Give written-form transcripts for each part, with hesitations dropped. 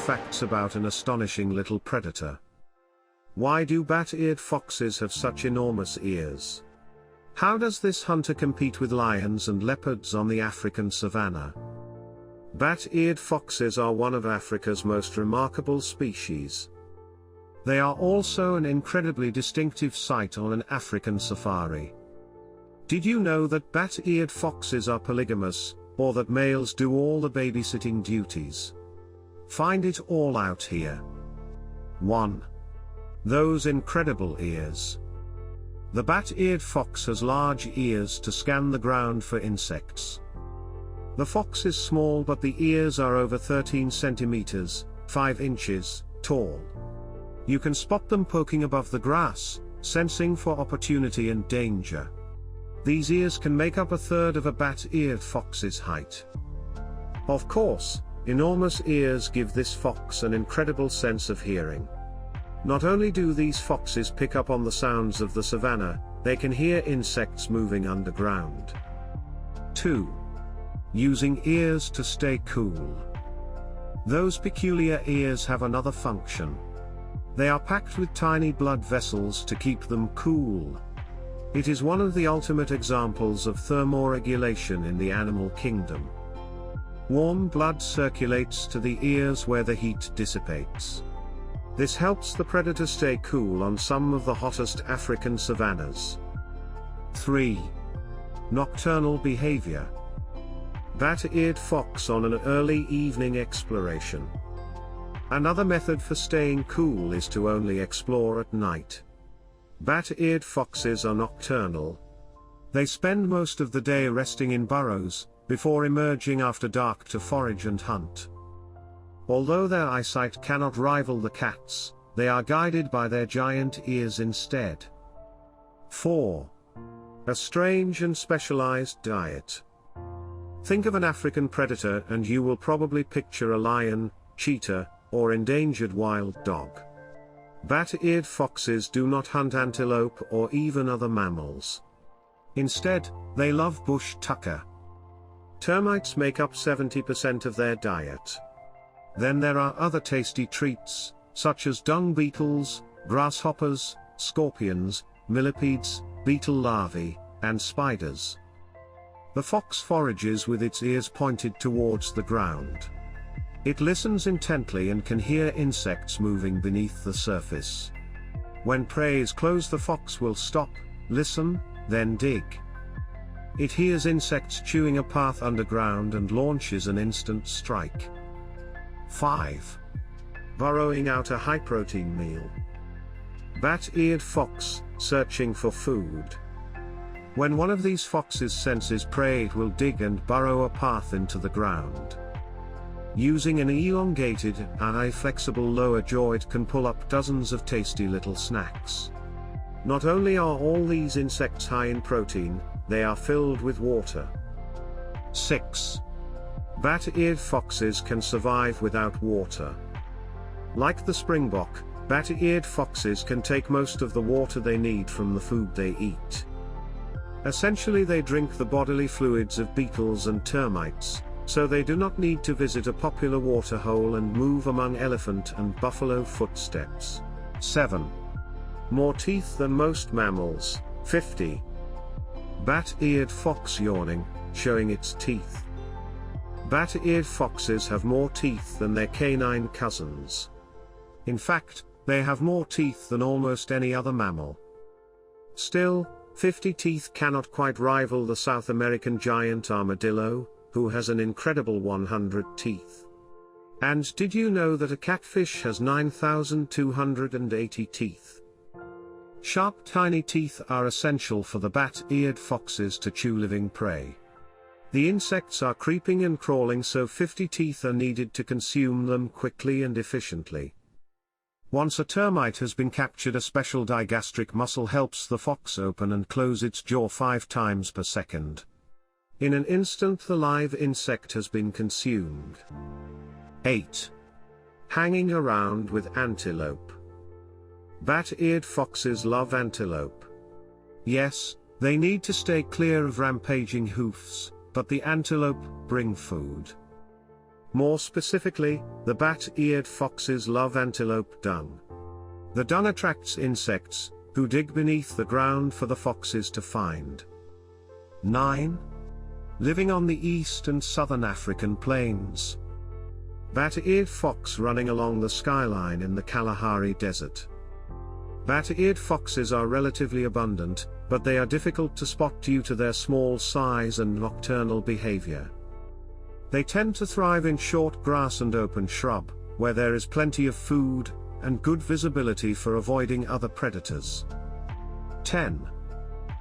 facts about an astonishing little predator. Why do bat-eared foxes have such enormous ears? How does this hunter compete with lions and leopards on the African savanna? Bat-eared foxes are one of Africa's most remarkable species. They are also an incredibly distinctive sight on an African safari. Did you know that bat-eared foxes are polygamous, or that males do all the babysitting duties? Find it all out here. 1. Those incredible ears. The bat-eared fox has large ears to scan the ground for insects. The fox is small, but the ears are over 13 centimeters, 5 inches, tall. You can spot them poking above the grass, sensing for opportunity and danger. These ears can make up a third of a bat-eared fox's height. Of course, enormous ears give this fox an incredible sense of hearing. Not only do these foxes pick up on the sounds of the savanna, they can hear insects moving underground. 2. Using ears to stay cool. Those peculiar ears have another function. They are packed with tiny blood vessels to keep them cool. It is one of the ultimate examples of thermoregulation in the animal kingdom. Warm blood circulates to the ears where the heat dissipates. This helps the predator stay cool on some of the hottest African savannas. 3. Nocturnal behavior. Bat-eared fox on an early evening exploration. Another method for staying cool is to only explore at night. Bat-eared foxes are nocturnal. They spend most of the day resting in burrows, before emerging after dark to forage and hunt. Although their eyesight cannot rival the cat's, they are guided by their giant ears instead. 4. A strange and specialized diet. Think of an African predator and you will probably picture a lion, cheetah, or endangered wild dog. Bat-eared foxes do not hunt antelope or even other mammals. Instead, they love bush tucker. Termites make up 70% of their diet. Then there are other tasty treats, such as dung beetles, grasshoppers, scorpions, millipedes, beetle larvae, and spiders. The fox forages with its ears pointed towards the ground. It listens intently and can hear insects moving beneath the surface. When prey is close, the fox will stop, listen, then dig. It hears insects chewing a path underground and launches an instant strike. 5. Burrowing out a high-protein meal. Bat-eared fox, searching for food. When one of these foxes senses prey, it will dig and burrow a path into the ground. Using an elongated, flexible lower jaw, it can pull up dozens of tasty little snacks. Not only are all these insects high in protein, they are filled with water. 6. Bat-eared foxes can survive without water. Like the springbok, bat-eared foxes can take most of the water they need from the food they eat. Essentially, they drink the bodily fluids of beetles and termites, so they do not need to visit a popular water hole and move among elephant and buffalo footsteps. 7. More teeth than most mammals. 50. Bat-eared fox yawning, showing its teeth. Bat-eared foxes have more teeth than their canine cousins. In fact, they have more teeth than almost any other mammal. Still, 50 teeth cannot quite rival the South American giant armadillo, who has an incredible 100 teeth. And did you know that a catfish has 9,280 teeth? Sharp, tiny teeth are essential for the bat-eared foxes to chew living prey. The insects are creeping and crawling, so 50 teeth are needed to consume them quickly and efficiently. Once a termite has been captured, a special digastric muscle helps the fox open and close its jaw 5 times per second. In an instant, the live insect has been consumed. 8. Hanging around with antelope. Bat-eared foxes love antelope. Yes, they need to stay clear of rampaging hoofs, but the antelope bring food. More specifically, the bat-eared foxes love antelope dung. The dung attracts insects, who dig beneath the ground for the foxes to find. 9. Living on the east and southern African plains. Bat-eared fox running along the skyline in the Kalahari Desert. Bat-eared foxes are relatively abundant, but they are difficult to spot due to their small size and nocturnal behavior. They tend to thrive in short grass and open shrub, where there is plenty of food, and good visibility for avoiding other predators. 10.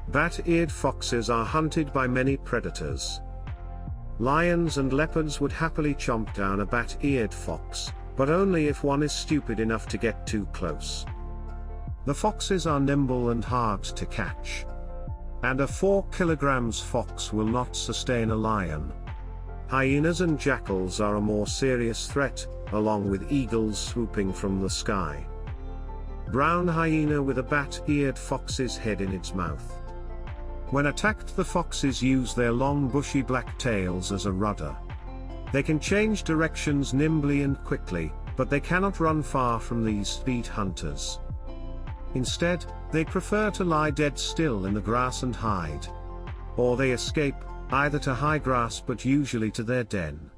Bat-eared foxes are hunted by many predators. Lions and leopards would happily chomp down a bat-eared fox, but only if one is stupid enough to get too close. The foxes are nimble and hard to catch. And a 4 kilograms fox will not sustain a lion. Hyenas and jackals are a more serious threat, along with eagles swooping from the sky. Brown hyena with a bat-eared fox's head in its mouth. When attacked, the foxes use their long bushy black tails as a rudder. They can change directions nimbly and quickly, but they cannot run far from these speed hunters. Instead, they prefer to lie dead still in the grass and hide. Or they escape, either to high grass but usually to their den.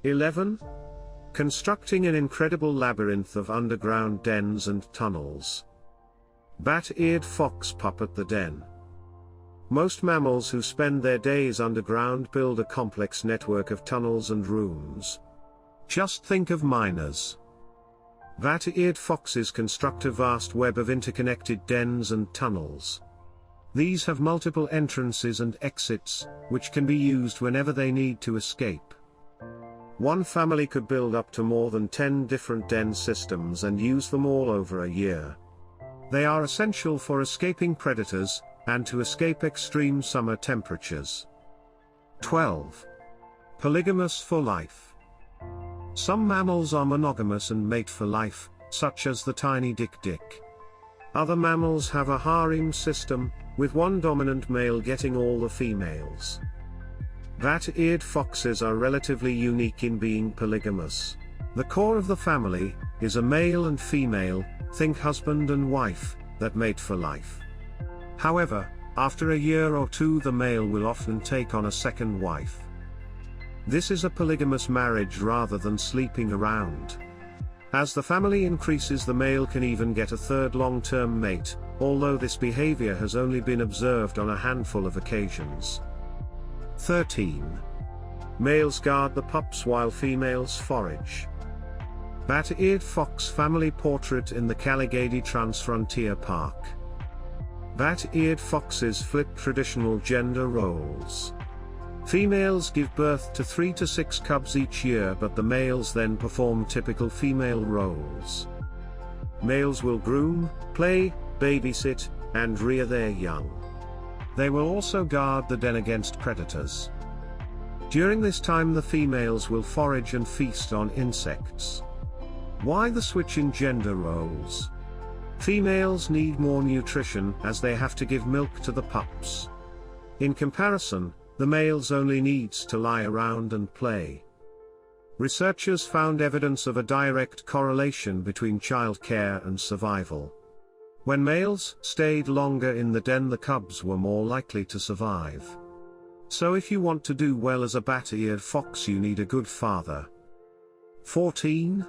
11. Constructing an incredible labyrinth of underground dens and tunnels. Bat-eared fox puppet the den. Most mammals who spend their days underground build a complex network of tunnels and rooms. Just think of miners. Bat-eared foxes construct a vast web of interconnected dens and tunnels. These have multiple entrances and exits, which can be used whenever they need to escape. One family could build up to more than 10 different den systems and use them all over a year. They are essential for escaping predators, and to escape extreme summer temperatures. 12. Polygamous for life. Some mammals are monogamous and mate for life, such as the tiny dik-dik. Other mammals have a harem system, with one dominant male getting all the females. Bat-eared foxes are relatively unique in being polygamous. The core of the family is a male and female, think husband and wife, that mate for life. However, after a year or two the male will often take on a second wife. This is a polygamous marriage rather than sleeping around. As the family increases, the male can even get a third long-term mate, although this behavior has only been observed on a handful of occasions. 13. Males guard the pups while females forage. Bat-eared fox family portrait in the Caligadi Transfrontier Park. Bat-eared foxes flip traditional gender roles. Females give birth to 3 to 6 cubs each year, but the males then perform typical female roles. Males will groom, play, babysit, and rear their young. They will also guard the den against predators. During this time the females will forage and feast on insects. Why the switch in gender roles? Females need more nutrition as they have to give milk to the pups. In comparison, the males only needs to lie around and play. Researchers found evidence of a direct correlation between childcare and survival. When males stayed longer in the den, the cubs were more likely to survive. So if you want to do well as a bat-eared fox, you need a good father. 14.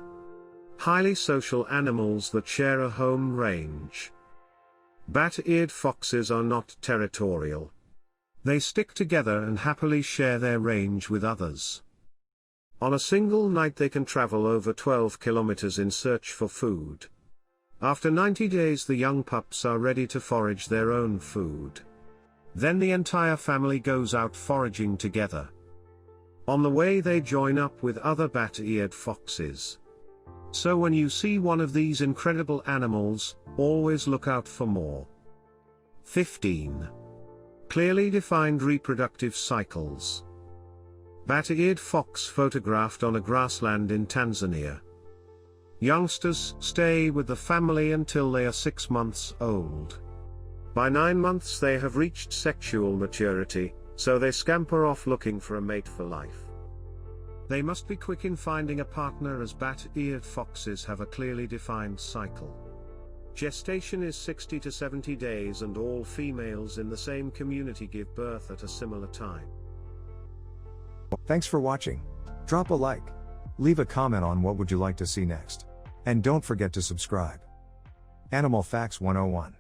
Highly social animals that share a home range. Bat-eared foxes are not territorial. They stick together and happily share their range with others. On a single night they can travel over 12 kilometers in search for food. After 90 days the young pups are ready to forage their own food. Then the entire family goes out foraging together. On the way they join up with other bat-eared foxes. So when you see one of these incredible animals, always look out for more. 15. Clearly defined reproductive cycles. Bat-eared fox photographed on a grassland in Tanzania. Youngsters stay with the family until they are 6 months old. By 9 months they have reached sexual maturity, so they scamper off looking for a mate for life. They must be quick in finding a partner, as bat-eared foxes have a clearly defined cycle. Gestation is 60 to 70 days, and all females in the same community give birth at a similar time. Thanks for watching. Drop a like. Leave a comment on what would you like to see next. And don't forget to subscribe. Animal Facts 101.